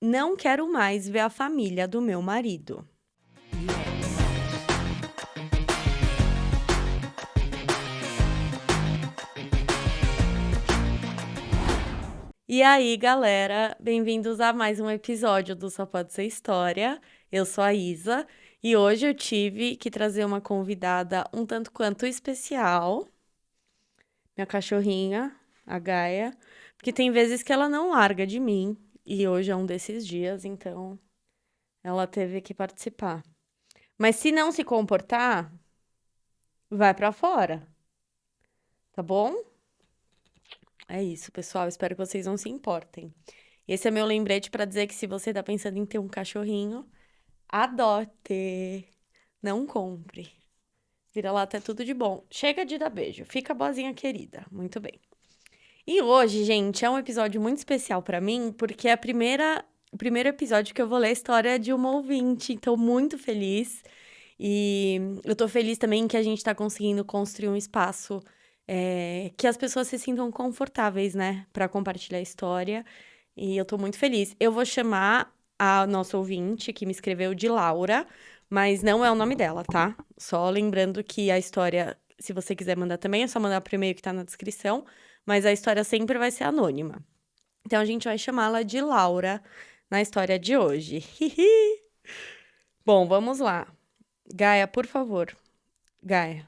Não quero mais ver a família do meu marido. E aí, galera, bem-vindos a mais um episódio do Só Pode Ser História. Eu sou a Isa e hoje eu tive que trazer uma convidada um tanto quanto especial, minha cachorrinha, a Gaia, porque tem vezes que ela não larga de mim e hoje é um desses dias, então ela teve que participar. Mas se não se comportar, vai pra fora, tá bom? É isso, pessoal. Espero que vocês não se importem. Esse é meu lembrete para dizer que se você tá pensando em ter um cachorrinho, adote, não compre. Vira-lata é tudo de bom. Chega de dar beijo. Fica boazinha querida. Muito bem. E hoje, gente, é um episódio muito especial para mim, porque é o primeiro episódio que eu vou ler a história de uma ouvinte. Então, muito feliz. E eu tô feliz também que a gente tá conseguindo construir um espaço que as pessoas se sintam confortáveis, né, para compartilhar a história. E eu tô muito feliz. Eu vou chamar a nossa ouvinte que me escreveu de Laura, mas não é o nome dela, tá? Só lembrando que a história, se você quiser mandar também, é só mandar pro e-mail que tá na descrição, mas a história sempre vai ser anônima. Então a gente vai chamá-la de Laura na história de hoje. Bom, vamos lá. Gaia, por favor. Gaia.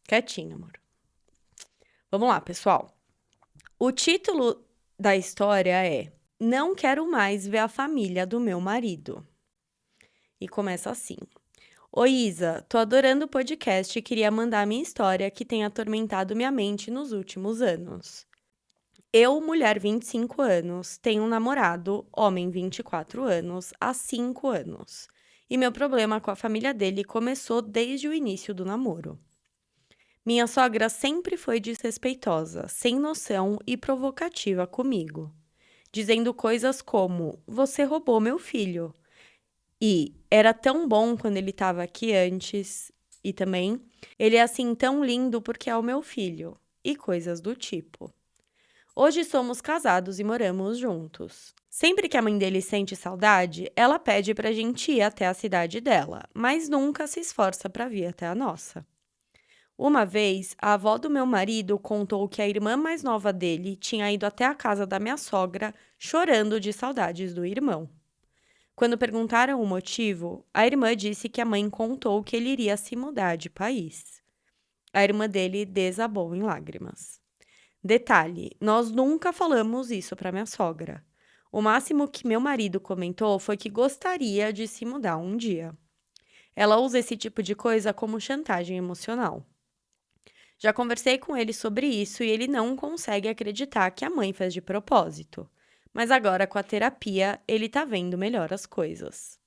Quietinho, amor. Vamos lá, pessoal. O título da história é Não Quero Mais Ver a Família do Meu Marido. E começa assim. Oi, Isa, tô adorando o podcast e queria mandar minha história que tem atormentado minha mente nos últimos anos. Eu, mulher 25 anos, tenho um namorado, homem 24 anos, há 5 anos. E meu problema com a família dele começou desde o início do namoro. Minha sogra sempre foi desrespeitosa, sem noção e provocativa comigo, dizendo coisas como: Você roubou meu filho. E era tão bom quando ele estava aqui antes. E também, ele é assim tão lindo porque é o meu filho. E coisas do tipo. Hoje somos casados e moramos juntos. Sempre que a mãe dele sente saudade, ela pede pra gente ir até a cidade dela, mas nunca se esforça pra vir até a nossa. Uma vez, a avó do meu marido contou que a irmã mais nova dele tinha ido até a casa da minha sogra chorando de saudades do irmão. Quando perguntaram o motivo, a irmã disse que a mãe contou que ele iria se mudar de país. A irmã dele desabou em lágrimas. Detalhe: nós nunca falamos isso para minha sogra. O máximo que meu marido comentou foi que gostaria de se mudar um dia. Ela usa esse tipo de coisa como chantagem emocional. Já conversei com ele sobre isso e ele não consegue acreditar que a mãe fez de propósito. Mas agora, com a terapia, ele tá vendo melhor as coisas.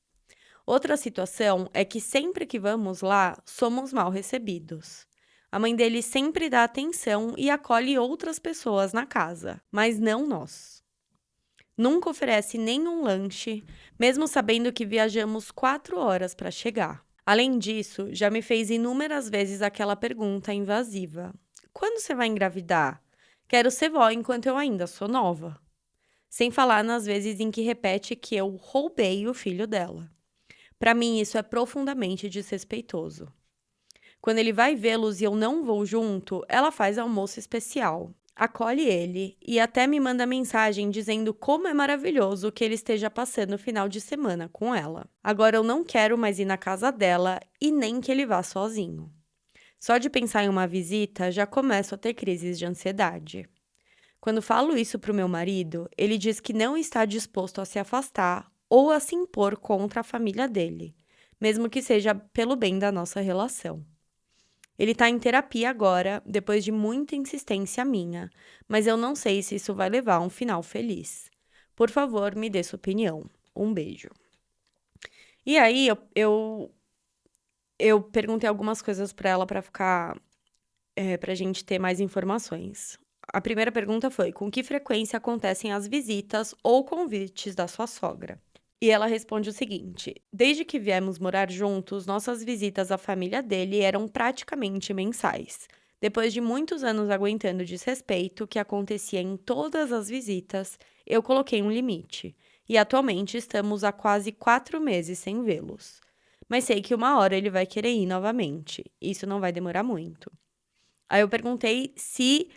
Outra situação é que sempre que vamos lá, somos mal recebidos. A mãe dele sempre dá atenção e acolhe outras pessoas na casa, mas não nós. Nunca oferece nenhum lanche, mesmo sabendo que viajamos 4 horas para chegar. Além disso, já me fez inúmeras vezes aquela pergunta invasiva: Quando você vai engravidar? Quero ser vó enquanto eu ainda sou nova. Sem falar nas vezes em que repete que eu roubei o filho dela. Para mim, isso é profundamente desrespeitoso. Quando ele vai vê-los e eu não vou junto, ela faz almoço especial, acolhe ele e até me manda mensagem dizendo como é maravilhoso que ele esteja passando o final de semana com ela. Agora eu não quero mais ir na casa dela e nem que ele vá sozinho. Só de pensar em uma visita, já começo a ter crises de ansiedade. Quando falo isso para o meu marido, ele diz que não está disposto a se afastar ou a se impor contra a família dele, mesmo que seja pelo bem da nossa relação. Ele está em terapia agora, depois de muita insistência minha, mas eu não sei se isso vai levar a um final feliz. Por favor, me dê sua opinião. Um beijo. E aí, eu perguntei algumas coisas para ela para ficar, pra gente ter mais informações. A primeira pergunta foi: com que frequência acontecem as visitas ou convites da sua sogra? E ela responde o seguinte: desde que viemos morar juntos, nossas visitas à família dele eram praticamente mensais. Depois de muitos anos aguentando o desrespeito que acontecia em todas as visitas, eu coloquei um limite. E atualmente estamos há quase 4 meses sem vê-los. Mas sei que uma hora ele vai querer ir novamente. Isso não vai demorar muito. Aí eu perguntei se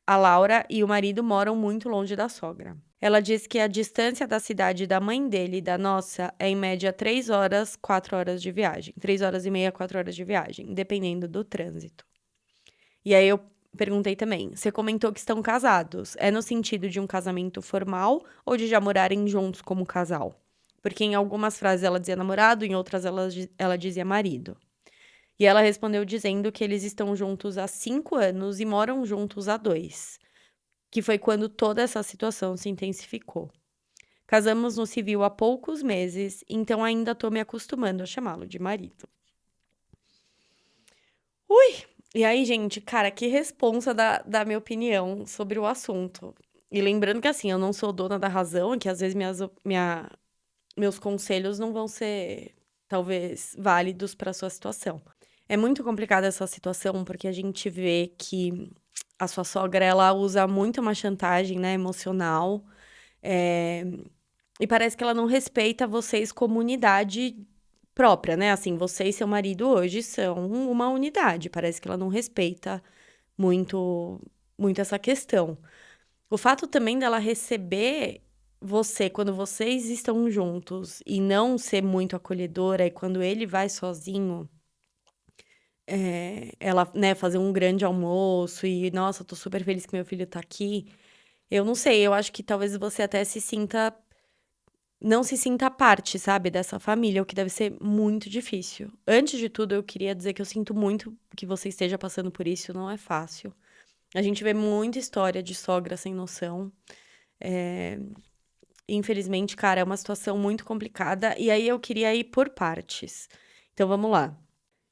a Laura e o marido moram muito longe da sogra. Ela disse que a distância da cidade da mãe dele e da nossa é em média 3 horas, 4 horas de viagem. 3 horas e meia, 4 horas de viagem, dependendo do trânsito. E aí eu perguntei também, você comentou que estão casados. É no sentido de um casamento formal ou de já morarem juntos como casal? Porque em algumas frases ela dizia namorado, em outras ela dizia marido. E ela respondeu dizendo que eles estão juntos há 5 anos e moram juntos há 2, que foi quando toda essa situação se intensificou. Casamos no civil há poucos meses, então ainda tô me acostumando a chamá-lo de marido. Ui! E aí, gente, cara, que responsa da minha opinião sobre o assunto. E lembrando que, assim, eu não sou dona da razão, e que às vezes meus conselhos não vão ser, talvez, válidos para sua situação. É muito complicada essa situação, porque a gente vê que a sua sogra, ela usa muito uma chantagem, né, emocional, eh, e parece que ela não respeita vocês como unidade própria, né, assim, você e seu marido hoje são uma unidade, parece que ela não respeita muito muito essa questão. O fato também dela receber você quando vocês estão juntos e não ser muito acolhedora, e quando ele vai sozinho, ela, né, fazer um grande almoço e: "Nossa, tô super feliz que meu filho tá aqui". Eu não sei, eu acho que talvez você até se sinta não se sinta parte, sabe, dessa família, o que deve ser muito difícil. Antes de tudo, eu queria dizer que eu sinto muito que você esteja passando por isso, não é fácil. A gente vê muita história de sogra sem noção. Eh, Infelizmente, cara, é uma situação muito complicada, e aí eu queria ir por partes. Então vamos lá.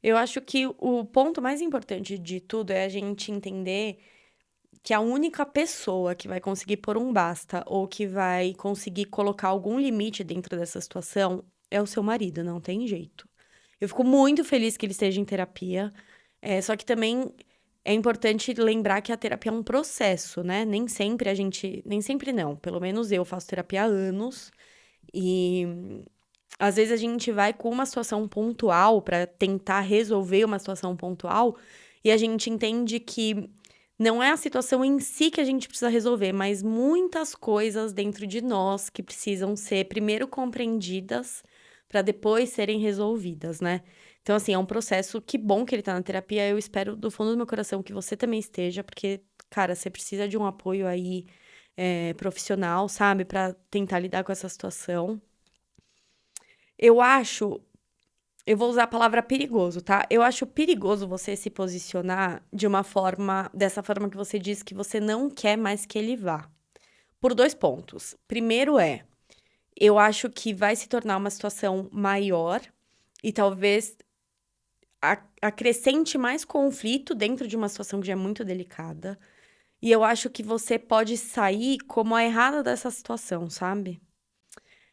Eu acho que o ponto mais importante de tudo é a gente entender que a única pessoa que vai conseguir pôr um basta ou que vai conseguir colocar algum limite dentro dessa situação é o seu marido, não tem jeito. Eu fico muito feliz que ele esteja em terapia, só que também é importante lembrar que a terapia é um processo, né? Nem sempre a gente. Nem sempre não. Pelo menos eu faço terapia há anos. E às vezes a gente vai com uma situação pontual para tentar resolver uma situação pontual e a gente entende que não é a situação em si que a gente precisa resolver, mas muitas coisas dentro de nós que precisam ser primeiro compreendidas para depois serem resolvidas, né? Então, assim, é um processo. Que bom que ele tá na terapia. Eu espero do fundo do meu coração que você também esteja, porque, cara, você precisa de um apoio aí, profissional, sabe, para tentar lidar com essa situação. Eu acho eu vou usar a palavra perigoso, tá? Eu acho perigoso você se posicionar de uma forma dessa forma que você diz que você não quer mais que ele vá. Por 2 pontos. Primeiro eu acho que vai se tornar uma situação maior e talvez acrescente mais conflito dentro de uma situação que já é muito delicada. E eu acho que você pode sair como a errada dessa situação, sabe?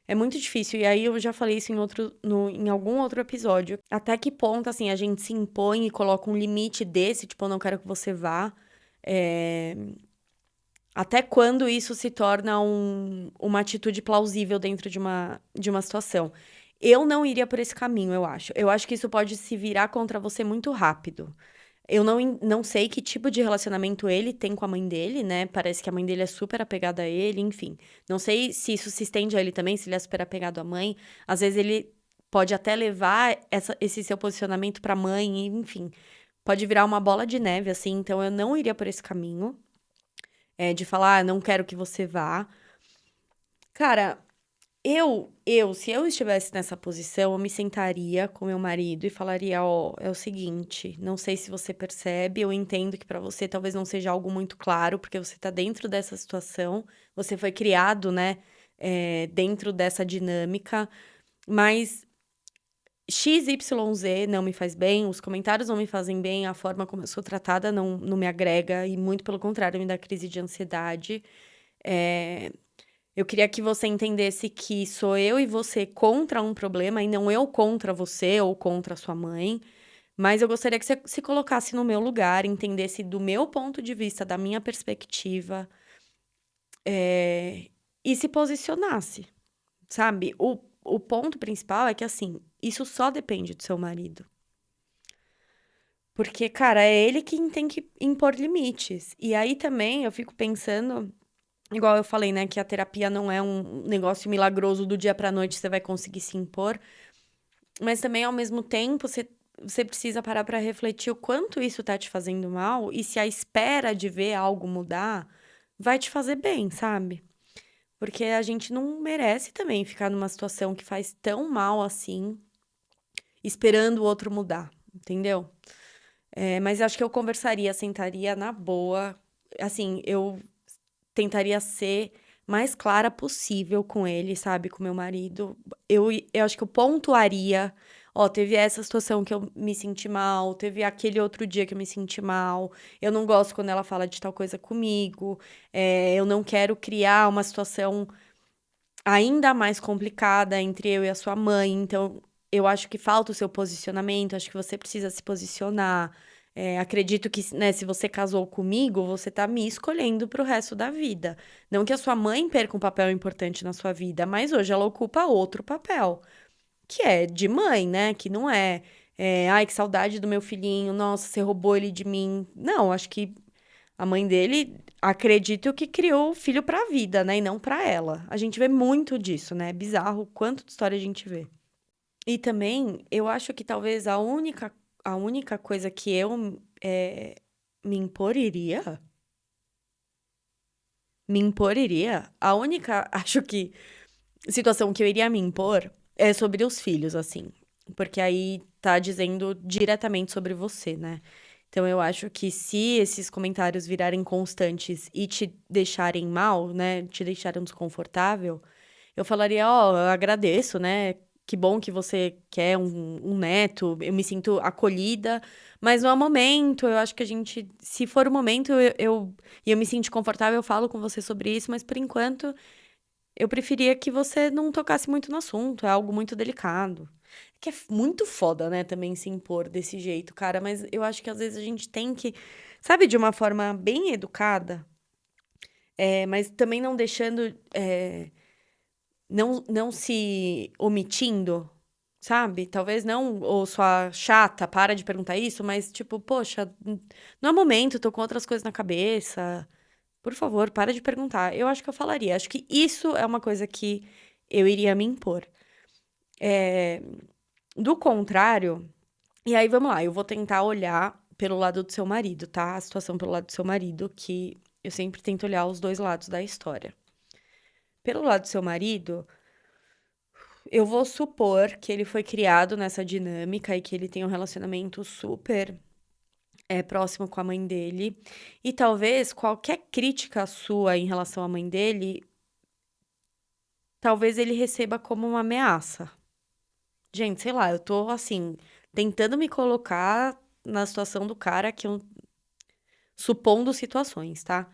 É muito difícil. E aí eu já falei isso em algum outro episódio. Até que ponto, assim, a gente se impõe e coloca um limite desse, tipo, eu não quero que você vá. É, Até quando isso se torna uma atitude plausível dentro de uma situação. Eu não iria por esse caminho, eu acho. Eu acho que isso pode se virar contra você muito rápido. Eu não sei que tipo de relacionamento ele tem com a mãe dele, né? Parece que a mãe dele é super apegada a ele, enfim. Não sei se isso se estende a ele também, se ele é super apegado à mãe. Às vezes ele pode até levar esse seu posicionamento pra mãe, enfim. Pode virar uma bola de neve, assim. Então eu não iria por esse caminho, de falar, não quero que você vá. Cara, se eu estivesse nessa posição, eu me sentaria com meu marido e falaria: "Ó, é o seguinte, não sei se você percebe, eu entendo que pra você talvez não seja algo muito claro, porque você tá dentro dessa situação, você foi criado, né, dentro dessa dinâmica, mas X, Y, Z não me faz bem, os comentários não me fazem bem, a forma como eu sou tratada não me agrega e muito pelo contrário, me dá crise de ansiedade. Eh, eu queria que você entendesse que sou eu e você contra um problema e não eu contra você ou contra a sua mãe, mas eu gostaria que você se colocasse no meu lugar, entendesse do meu ponto de vista, da minha perspectiva, e se posicionasse, sabe? O ponto principal é que, assim, isso só depende do seu marido. Porque, cara, é ele quem tem que impor limites. E aí também eu fico pensando, igual eu falei, né, que a terapia não é um negócio milagroso do dia pra noite você vai conseguir se impor, mas também ao mesmo tempo você precisa parar pra refletir o quanto isso tá te fazendo mal e se a espera de ver algo mudar vai te fazer bem, sabe? Porque a gente não merece também ficar numa situação que faz tão mal assim, esperando o outro mudar, entendeu? Mas acho que eu conversaria, sentaria na boa. Assim, eu tentaria ser mais clara possível com ele, sabe? Com meu marido. Eu acho que eu pontuaria. Ó, teve essa situação que eu me senti mal, teve aquele outro dia que eu me senti mal. Eu não gosto quando ela fala de tal coisa comigo. Eu não quero criar uma situação ainda mais complicada entre eu e a sua mãe. Então, eu acho que falta o seu posicionamento, acho que você precisa se posicionar. Acredito que, né, se você casou comigo, você tá me escolhendo pro resto da vida. Não que a sua mãe perca um papel importante na sua vida, mas hoje ela ocupa outro papel, que é de mãe, né? Que não ai, que saudade do meu filhinho, nossa, você roubou ele de mim. Não, acho que a mãe dele, acredito que criou o filho pra vida, né? E não pra ela. A gente vê muito disso, né? É bizarro o quanto de história a gente vê. E também, eu acho que talvez a única coisa que eu me imporiria, a única, acho que, situação que eu iria me impor é sobre os filhos, assim. Porque aí tá dizendo diretamente sobre você, né? Então eu acho que se esses comentários virarem constantes e te deixarem mal, né? Te deixarem desconfortável, eu falaria, ó, eu agradeço, né? Que bom que você quer um neto, eu me sinto acolhida, mas não é o momento, eu acho que a gente, se for o momento, e eu me sinto confortável, eu falo com você sobre isso, mas por enquanto eu preferia que você não tocasse muito no assunto, é algo muito delicado. Que é muito foda, né, também se impor desse jeito, cara, mas eu acho que às vezes a gente tem que, sabe, de uma forma bem educada, mas também não deixando, não se omitindo, sabe? Talvez não, ou sua chata, para de perguntar isso, mas tipo, poxa, não é momento, tô com outras coisas na cabeça. Por favor, para de perguntar. Eu acho que eu falaria. Acho que isso é uma coisa que eu iria me impor. É, do contrário, e aí vamos lá, eu vou tentar olhar pelo lado do seu marido, tá? A situação pelo lado do seu marido, que eu sempre tento olhar os dois lados da história. Pelo lado do seu marido, eu vou supor que ele foi criado nessa dinâmica e que ele tem um relacionamento super próximo com a mãe dele. E talvez qualquer crítica sua em relação à mãe dele, talvez ele receba como uma ameaça. Gente, sei lá, eu tô assim, tentando me colocar na situação do cara que eu. Supondo situações, tá?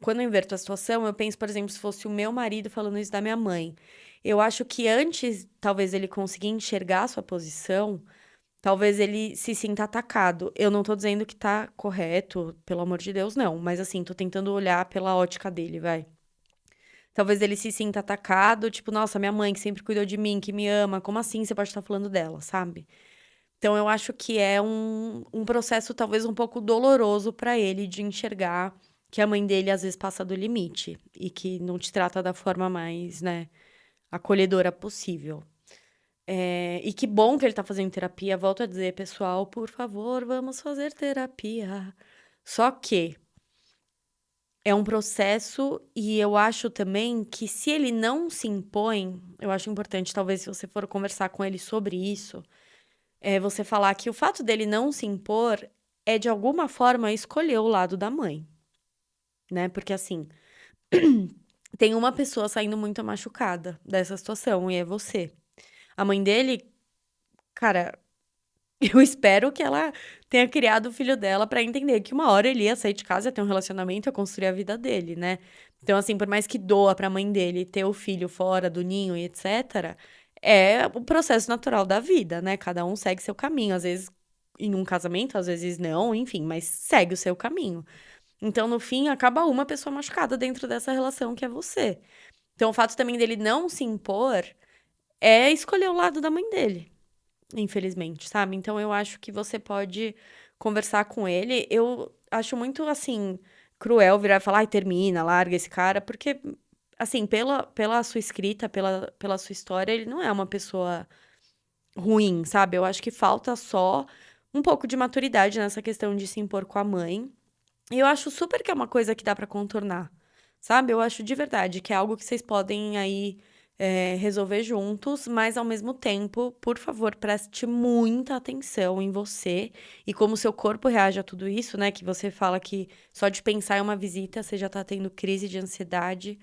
Quando eu inverto a situação, eu penso, por exemplo, se fosse o meu marido falando isso da minha mãe. Eu acho que antes, talvez ele conseguir enxergar a sua posição, talvez ele se sinta atacado. Eu não tô dizendo que tá correto, pelo amor de Deus, não. Mas assim, tô tentando olhar pela ótica dele, vai. Talvez ele se sinta atacado, tipo, nossa, minha mãe que sempre cuidou de mim, que me ama, como assim você pode estar falando dela, sabe? Então eu acho que é um processo talvez um pouco doloroso pra ele de enxergar que a mãe dele às vezes passa do limite e que não te trata da forma mais, né, acolhedora possível. E que bom que ele tá fazendo terapia. Volto a dizer, pessoal, por favor, vamos fazer terapia. Só que é um processo e eu acho também que se ele não se impõe, eu acho importante, talvez, se você for conversar com ele sobre isso, você falar que o fato dele não se impor é, de alguma forma, escolher o lado da mãe, né? Porque, assim, tem uma pessoa saindo muito machucada dessa situação e é você. A mãe dele, cara, eu espero que ela tenha criado o filho dela pra entender que uma hora ele ia sair de casa, ia ter um relacionamento, ia construir a vida dele, né? Então, assim, por mais que doa pra mãe dele ter o filho fora do ninho e etc., é o processo natural da vida, né? Cada um segue seu caminho. Às vezes em um casamento, às vezes não, enfim, mas segue o seu caminho. Então, no fim, acaba uma pessoa machucada dentro dessa relação que é você. Então, o fato também dele não se impor é escolher o lado da mãe dele, infelizmente, sabe? Então, eu acho que você pode conversar com ele. Eu acho muito, assim, cruel virar e falar, ai, termina, larga esse cara, porque, assim, pela sua escrita, pela sua história, ele não é uma pessoa ruim, sabe? Eu acho que falta só um pouco de maturidade nessa questão de se impor com a mãe. E eu acho super que é uma coisa que dá pra contornar, sabe? Eu acho de verdade que é algo que vocês podem aí resolver juntos, mas ao mesmo tempo, por favor, preste muita atenção em você e como o seu corpo reage a tudo isso, né? Que você fala que só de pensar em uma visita você já tá tendo crise de ansiedade.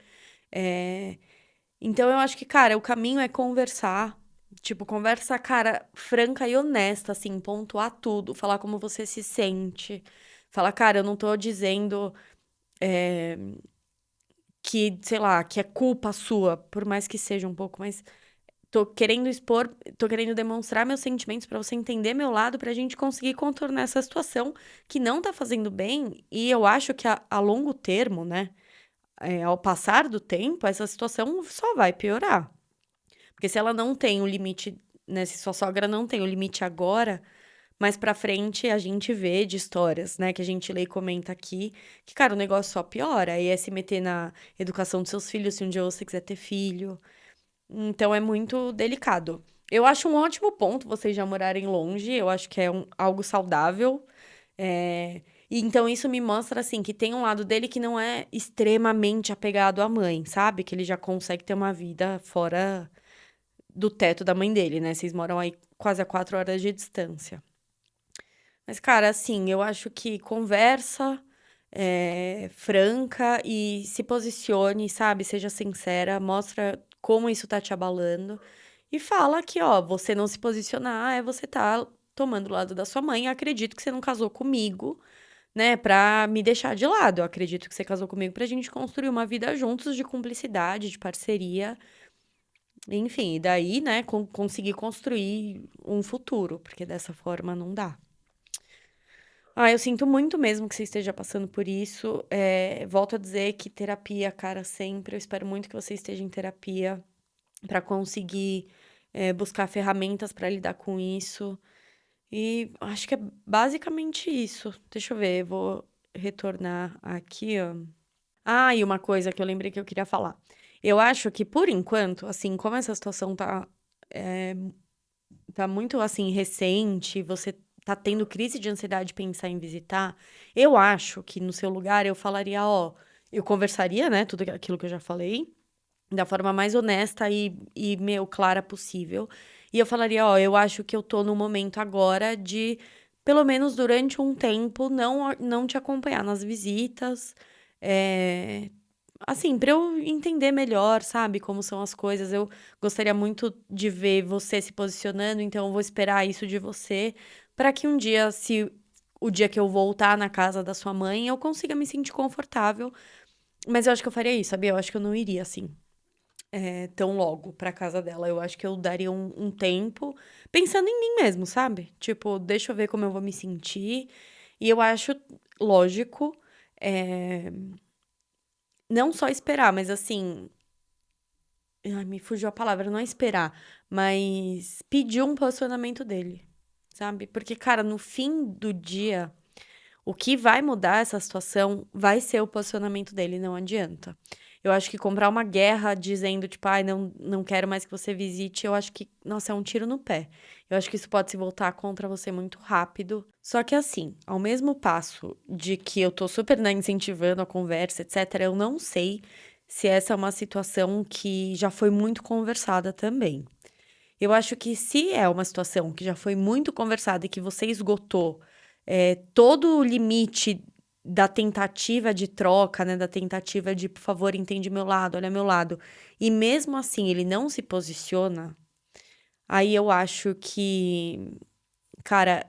É, Então eu acho que, cara, o caminho é conversar. Tipo, conversa, cara, franca e honesta, assim, pontuar tudo, falar como você se sente. Falar, cara, eu não tô dizendo que, sei lá, que é culpa sua, por mais que seja um pouco, mas tô querendo expor, tô querendo demonstrar meus sentimentos pra você entender meu lado, pra gente conseguir contornar essa situação que não tá fazendo bem. E eu acho que a longo termo, né, ao passar do tempo, essa situação só vai piorar. Porque se ela não tem o limite, né, se sua sogra não tem o limite agora, mais pra frente a gente vê de histórias, né, que a gente lê e comenta aqui, que, cara, o negócio só piora. Aí é se meter na educação dos seus filhos, se um dia você quiser ter filho. Então é muito delicado. Eu acho um ótimo ponto vocês já morarem longe, eu acho que é algo saudável. E então isso me mostra, assim, que tem um lado dele que não é extremamente apegado à mãe, sabe? Que ele já consegue ter uma vida fora do teto da mãe dele, né? Vocês moram aí quase a 4 horas de distância. Mas, cara, assim, eu acho que conversa franca e se posicione, sabe? Seja sincera, mostra como isso tá te abalando. E fala que, ó, você não se posicionar é você tá tomando o lado da sua mãe. Eu acredito que você não casou comigo, né, pra me deixar de lado. Eu acredito que você casou comigo pra gente construir uma vida juntos de cumplicidade, de parceria. Enfim, e daí, né, conseguir construir um futuro, porque dessa forma não dá. Ah, eu sinto muito mesmo que você esteja passando por isso. Volto a dizer que terapia, cara, sempre. Eu espero muito que você esteja em terapia para conseguir buscar ferramentas para lidar com isso. E acho que é basicamente isso. Deixa eu ver, eu vou retornar aqui, ó. Ah, e uma coisa que eu lembrei que eu queria falar. Eu acho que, por enquanto, assim, como essa situação tá muito, assim, recente, você tá tendo crise de ansiedade de pensar em visitar, eu acho que no seu lugar eu falaria, ó, eu conversaria, né, tudo aquilo que eu já falei, da forma mais honesta meu, clara possível. E eu falaria, ó, eu acho que eu tô no momento agora de, pelo menos durante um tempo, não te acompanhar nas visitas, é, assim, pra eu entender melhor, sabe, como são as coisas. Eu gostaria muito de ver você se posicionando, então eu vou esperar isso de você, pra que um dia, se o dia que eu voltar na casa da sua mãe, eu consiga me sentir confortável. Mas eu acho que eu faria isso, sabia? Eu acho que eu não iria assim, tão logo pra casa dela. Eu acho que eu daria um tempo pensando em mim mesmo, sabe? Tipo, deixa eu ver como eu vou me sentir. E eu acho lógico, é, não só esperar, mas assim. Ai, me fugiu a palavra, não é esperar, mas pedir um posicionamento dele, sabe? Porque, cara, no fim do dia, o que vai mudar essa situação vai ser o posicionamento dele, não adianta. Eu acho que comprar uma guerra dizendo, tipo, ai, não quero mais que você visite, eu acho que, nossa, é um tiro no pé. Eu acho que isso pode se voltar contra você muito rápido. Só que assim, ao mesmo passo de que eu tô super, né, incentivando a conversa, etc., eu não sei se essa é uma situação que já foi muito conversada também. Eu acho que se é uma situação que já foi muito conversada e que você esgotou todo o limite da tentativa de troca, né, da tentativa de, por favor, entende meu lado, olha meu lado, e mesmo assim ele não se posiciona, aí eu acho que, cara,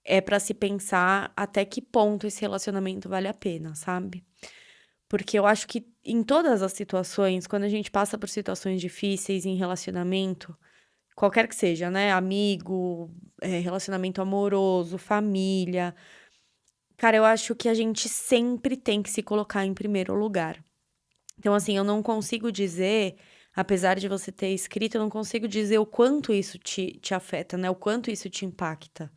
é pra se pensar até que ponto esse relacionamento vale a pena, sabe? Porque eu acho que em todas as situações, quando a gente passa por situações difíceis em relacionamento, qualquer que seja, né? Amigo, relacionamento amoroso, família. Cara, eu acho que a gente sempre tem que se colocar em primeiro lugar. Então, assim, eu não consigo dizer, apesar de você ter escrito, eu não consigo dizer o quanto isso te afeta, né? O quanto isso te impacta.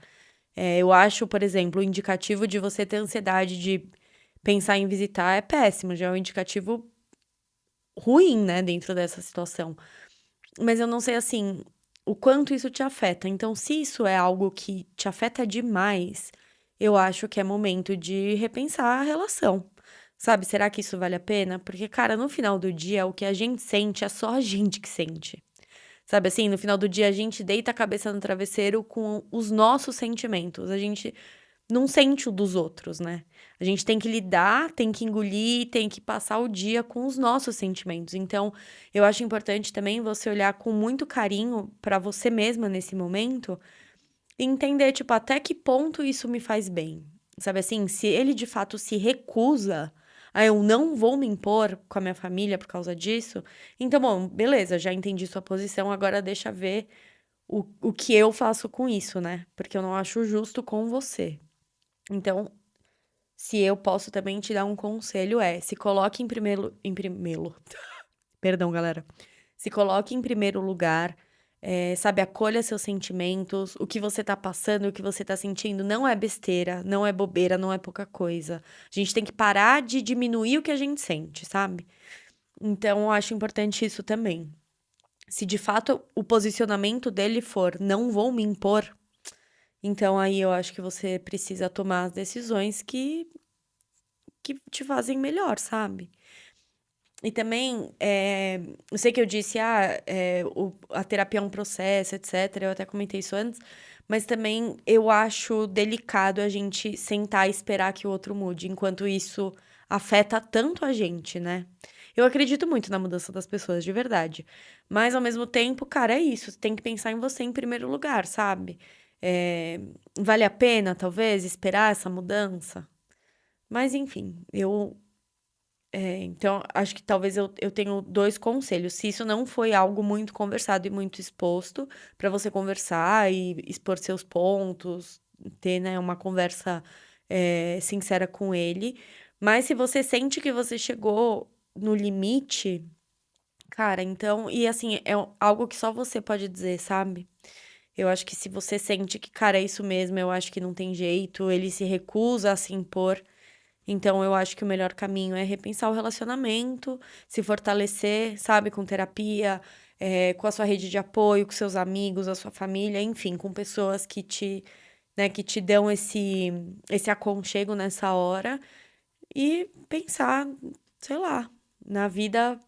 Eu acho, por exemplo, o indicativo de você ter ansiedade de pensar em visitar é péssimo, já é um indicativo ruim, né, dentro dessa situação. Mas eu não sei, assim, o quanto isso te afeta. Então, se isso é algo que te afeta demais, eu acho que é momento de repensar a relação. Sabe, será que isso vale a pena? Porque, cara, no final do dia, o que a gente sente é só a gente que sente. Sabe assim, no final do dia, a gente deita a cabeça no travesseiro com os nossos sentimentos. A gente não sente o dos outros, né? A gente tem que lidar, tem que engolir, tem que passar o dia com os nossos sentimentos. Então, eu acho importante também você olhar com muito carinho pra você mesma nesse momento e entender, tipo, até que ponto isso me faz bem. Sabe assim, se ele de fato se recusa a eu não vou me impor com a minha família por causa disso, então, bom, beleza, já entendi sua posição, agora deixa ver o que eu faço com isso, né? Porque eu não acho justo com você. Então, se eu posso também te dar um conselho se coloque em primeiro, perdão, galera. Se coloque em primeiro lugar, sabe, acolha seus sentimentos, o que você tá passando, o que você tá sentindo não é besteira, não é bobeira, não é pouca coisa. A gente tem que parar de diminuir o que a gente sente, sabe? Então, eu acho importante isso também. Se de fato o posicionamento dele for não vou me impor, então aí eu acho que você precisa tomar as decisões que te fazem melhor, sabe? E também, eu sei que eu disse, a terapia é um processo, etc. Eu até comentei isso antes, mas também eu acho delicado a gente sentar e esperar que o outro mude, enquanto isso afeta tanto a gente, né? Eu acredito muito na mudança das pessoas, de verdade. Mas ao mesmo tempo, cara, é isso. Você tem que pensar em você em primeiro lugar, sabe? É, vale a pena, talvez, esperar essa mudança? Mas enfim, então, acho que talvez eu tenho 2 conselhos. Se isso não foi algo muito conversado e muito exposto, para você conversar e expor seus pontos, ter, né, uma conversa, sincera com ele. Mas se você sente que você chegou no limite, cara, então e assim, algo que só você pode dizer, sabe? Eu acho que se você sente que, cara, é isso mesmo, eu acho que não tem jeito, ele se recusa a se impor, então eu acho que o melhor caminho é repensar o relacionamento, se fortalecer, sabe, com terapia, com a sua rede de apoio, com seus amigos, a sua família, enfim, com pessoas que te dão esse aconchego nessa hora e pensar, sei lá, na vida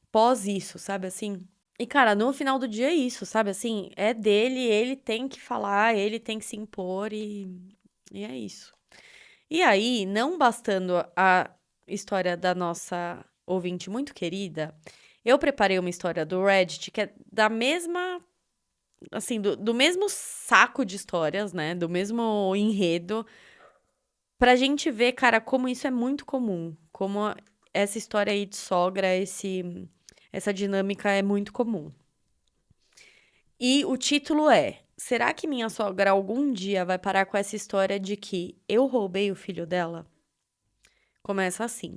pós isso, sabe assim? E, cara, no final do dia é isso, sabe assim? É dele, ele tem que falar, ele tem que se impor e é isso. E aí, não bastando a história da nossa ouvinte muito querida, eu preparei uma história do Reddit que é da mesma, assim, do mesmo saco de histórias, né? Do mesmo enredo, pra gente ver, cara, como isso é muito comum. Essa história aí de sogra, essa dinâmica é muito comum. E o título é: Será que minha sogra algum dia vai parar com essa história de que eu roubei o filho dela? Começa assim.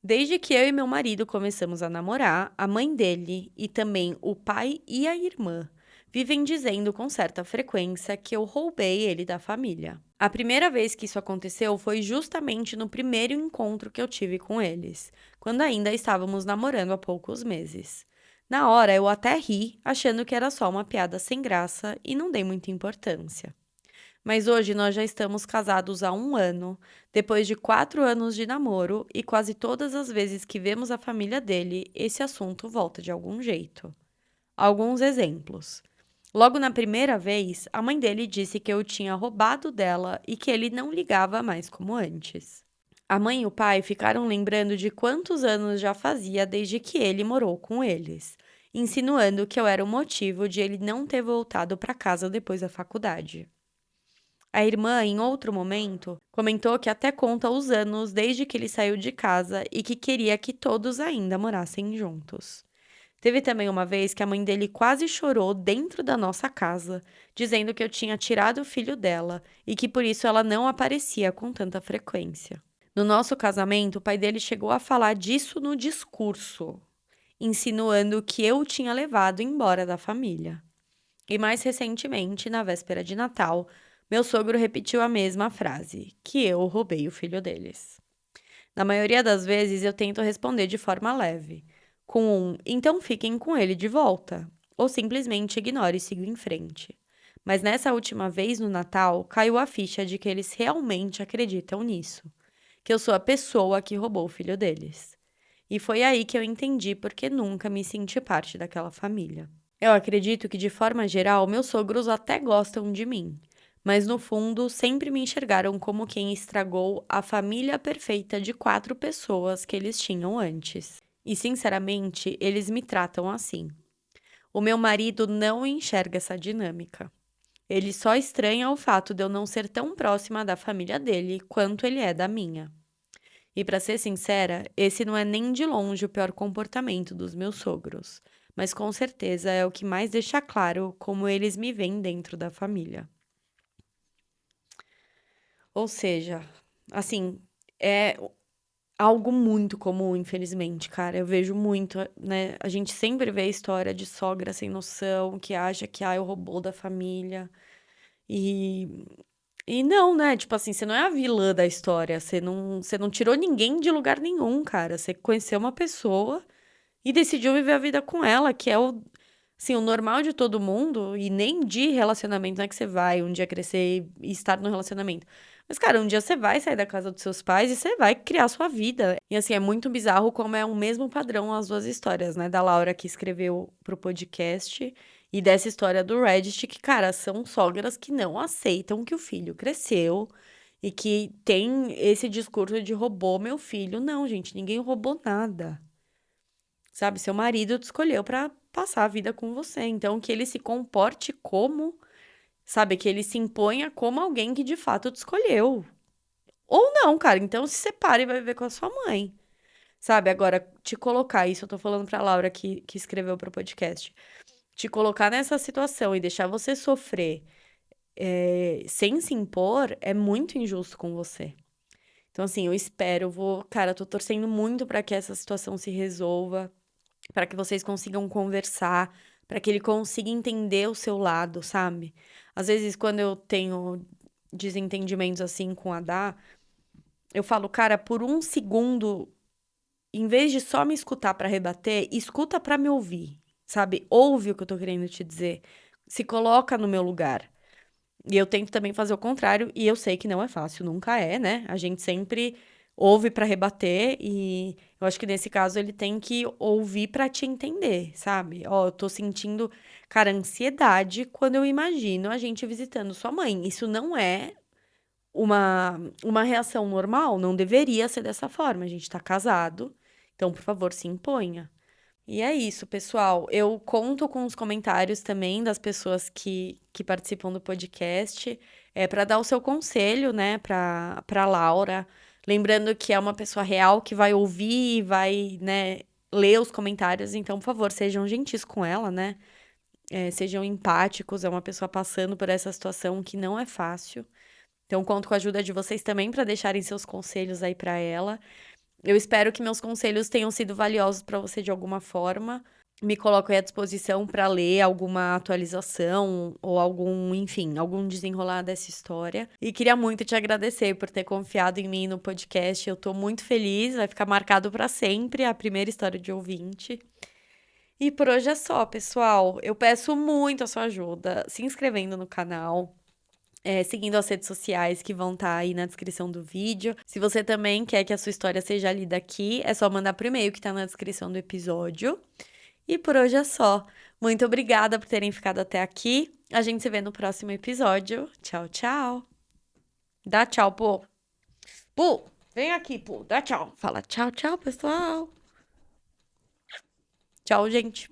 Desde que eu e meu marido começamos a namorar, a mãe dele e também o pai e a irmã vivem dizendo com certa frequência que eu roubei ele da família. A primeira vez que isso aconteceu foi justamente no primeiro encontro que eu tive com eles, quando ainda estávamos namorando há poucos meses. Na hora eu até ri, achando que era só uma piada sem graça e não dei muita importância. Mas hoje nós já estamos casados há 1 ano, depois de 4 anos de namoro, e quase todas as vezes que vemos a família dele, esse assunto volta de algum jeito. Alguns exemplos. Logo na primeira vez, a mãe dele disse que eu tinha roubado dela e que ele não ligava mais como antes. A mãe e o pai ficaram lembrando de quantos anos já fazia desde que ele morou com eles, insinuando que eu era o motivo de ele não ter voltado para casa depois da faculdade. A irmã, em outro momento, comentou que até conta os anos desde que ele saiu de casa e que queria que todos ainda morassem juntos. Teve também uma vez que a mãe dele quase chorou dentro da nossa casa, dizendo que eu tinha tirado o filho dela e que por isso ela não aparecia com tanta frequência. No nosso casamento, o pai dele chegou a falar disso no discurso, insinuando que eu o tinha levado embora da família. E mais recentemente, na véspera de Natal, meu sogro repetiu a mesma frase, que eu roubei o filho deles. Na maioria das vezes, eu tento responder de forma leve, com um então fiquem com ele de volta, ou simplesmente ignore e sigo em frente. Mas nessa última vez, no Natal, caiu a ficha de que eles realmente acreditam nisso, que eu sou a pessoa que roubou o filho deles. E foi aí que eu entendi por que nunca me senti parte daquela família. Eu acredito que, de forma geral, meus sogros até gostam de mim, mas no fundo sempre me enxergaram como quem estragou a família perfeita de 4 pessoas que eles tinham antes. E, sinceramente, eles me tratam assim. O meu marido não enxerga essa dinâmica. Ele só estranha o fato de eu não ser tão próxima da família dele quanto ele é da minha. E para ser sincera, esse não é nem de longe o pior comportamento dos meus sogros, mas com certeza é o que mais deixa claro como eles me veem dentro da família. Ou seja, assim, é algo muito comum, infelizmente, cara. Eu vejo muito, né? A gente sempre vê a história de sogra sem noção, que acha que é o robô da família. E E não, né, tipo assim, você não é a vilã da história, você não tirou ninguém de lugar nenhum, cara, você conheceu uma pessoa e decidiu viver a vida com ela, que é o assim, o normal de todo mundo, e nem de relacionamento, não é que você vai um dia crescer e estar no relacionamento. Mas, cara, um dia você vai sair da casa dos seus pais e você vai criar sua vida. E, assim, é muito bizarro como é o mesmo padrão as duas histórias, né? Da Laura que escreveu pro podcast e dessa história do Reddit, que, cara, são sogras que não aceitam que o filho cresceu e que tem esse discurso de roubou meu filho. Não, gente, ninguém roubou nada. Sabe, seu marido te escolheu pra passar a vida com você, então que ele se comporte como, sabe, que ele se imponha como alguém que de fato te escolheu. Ou não, cara, então se separe e vai viver com a sua mãe. Sabe, agora, te colocar, isso eu tô falando pra Laura que escreveu pro podcast, te colocar nessa situação e deixar você sofrer sem se impor é muito injusto com você. Então, assim, eu espero, cara, eu tô torcendo muito pra que essa situação se resolva, para que vocês consigam conversar, para que ele consiga entender o seu lado, sabe? Às vezes, quando eu tenho desentendimentos assim com a Dá, eu falo, cara, por um segundo, em vez de só me escutar para rebater, escuta para me ouvir, sabe? Ouve o que eu tô querendo te dizer. Se coloca no meu lugar. E eu tento também fazer o contrário, e eu sei que não é fácil, nunca é, né? A gente sempre ouve pra rebater, e eu acho que nesse caso ele tem que ouvir pra te entender, sabe? Ó, eu tô sentindo, cara, ansiedade quando eu imagino a gente visitando sua mãe. Isso não é uma reação normal, não deveria ser dessa forma. A gente tá casado, então, por favor, se imponha. E é isso, pessoal. Eu conto com os comentários também das pessoas que participam do podcast, para dar o seu conselho, né, para Laura. Lembrando que é uma pessoa real que vai ouvir e vai, né, ler os comentários. Então, por favor, sejam gentis com ela, né? Sejam empáticos. É uma pessoa passando por essa situação que não é fácil. Então, conto com a ajuda de vocês também para deixarem seus conselhos aí para ela. Eu espero que meus conselhos tenham sido valiosos para você de alguma forma. Me coloco aí à disposição para ler alguma atualização ou algum, enfim, algum desenrolar dessa história. E queria muito te agradecer por ter confiado em mim no podcast. Eu tô muito feliz, vai ficar marcado para sempre a primeira história de ouvinte. E por hoje é só, pessoal. Eu peço muito a sua ajuda se inscrevendo no canal, seguindo as redes sociais que vão estar aí na descrição do vídeo. Se você também quer que a sua história seja lida aqui, é só mandar pro e-mail que tá na descrição do episódio. E por hoje é só. Muito obrigada por terem ficado até aqui. A gente se vê no próximo episódio. Tchau, tchau. Dá tchau, pô. Pô, vem aqui, pô. Dá tchau. Fala tchau, tchau, pessoal. Tchau, gente.